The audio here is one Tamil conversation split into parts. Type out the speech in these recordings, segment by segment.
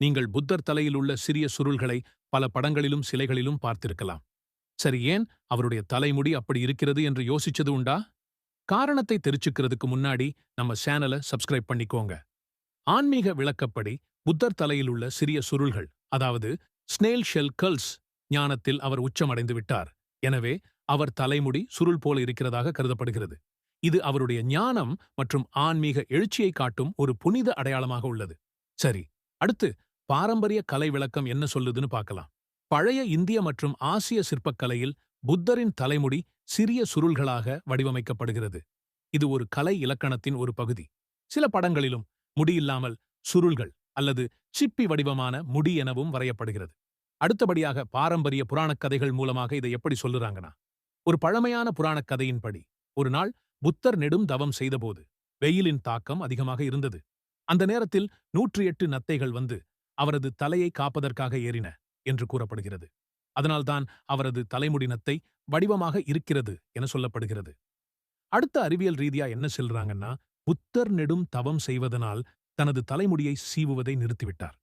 நீங்கள் புத்தர் தலையில் உள்ள சிறிய சுருள்களை பல படங்களிலும் சிலைகளிலும் பார்த்திருக்கலாம். சரி, ஏன் அவருடைய தலைமுடி அப்படி இருக்கிறது என்று யோசிச்சது உண்டா? காரணத்தை தெரிச்சுக்கிறதுக்கு முன்னாடி நம்ம சேனலை சப்ஸ்கிரைப் பண்ணிக்கோங்க. ஆன்மீக விளக்கப்படி புத்தர் தலையில் உள்ள சிறிய சுருள்கள், அதாவது ஸ்னேல் ஷெல் கர்ல்ஸ், ஞானத்தில் அவர் உச்சமடைந்து விட்டார். எனவே அவர் தலைமுடி சுருள் போல இருக்கிறதாக கருதப்படுகிறது. இது அவருடைய ஞானம் மற்றும் ஆன்மீக எழுச்சியை காட்டும் ஒரு புனித அடையாளமாக உள்ளது. சரி, அடுத்து பாரம்பரிய கலை விளக்கம் என்ன சொல்லுதுன்னு பார்க்கலாம். பழைய இந்திய மற்றும் ஆசிய சிற்பக்கலையில் புத்தரின் தலைமுடி சிறிய சுருள்களாக வடிவமைக்கப்படுகிறது. இது ஒரு கலை இலக்கணத்தின் ஒரு பகுதி. சில படங்களிலும் முடியில்லாமல் சுருள்கள் அல்லது சிப்பி வடிவமான முடி எனவும் வரையப்படுகிறது. அடுத்தபடியாக பாரம்பரிய புராணக் கதைகள் மூலமாக இதை எப்படி சொல்லுறாங்கன்னா, ஒரு பழமையான புராணக் கதையின்படி ஒரு நாள் புத்தர் நெடும் தவம் செய்தபோது வெயிலின் தாக்கம் அதிகமாக இருந்தது. அந்த நேரத்தில் 108 நத்தைகள் வந்து அவரது தலையை காப்பதற்காக ஏறின என்று கூறப்படுகிறது. அதனால்தான் அவரது தலைமுடி நத்தை வடிவமாக இருக்கிறது என சொல்லப்படுகிறது. அடுத்த அறிவியல் ரீதியா என்ன சொல்றாங்கன்னா, புத்தர் நெடும் தவம் செய்வதனால் தனது தலைமுடியை சீவுவதை நிறுத்திவிட்டார்.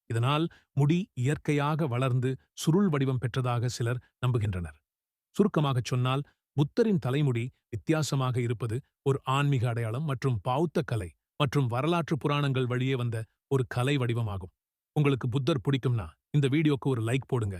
இதனால் முடி இயற்கையாக வளர்ந்து சுருள் வடிவம் பெற்றதாக சிலர் நம்புகின்றனர். சுருக்கமாகச் சொன்னால், புத்தரின் தலைமுடி வித்தியாசமாக இருப்பது ஒரு ஆன்மீக அடையாளம் மற்றும் பௌத்த கலை மற்றும் வரலாற்று புராணங்கள் வழியே வந்த ஒரு கலை வடிவமாகும். உங்களுக்கு புத்தர் பிடிக்கும்னா இந்த வீடியோக்கு ஒரு லைக் போடுங்க.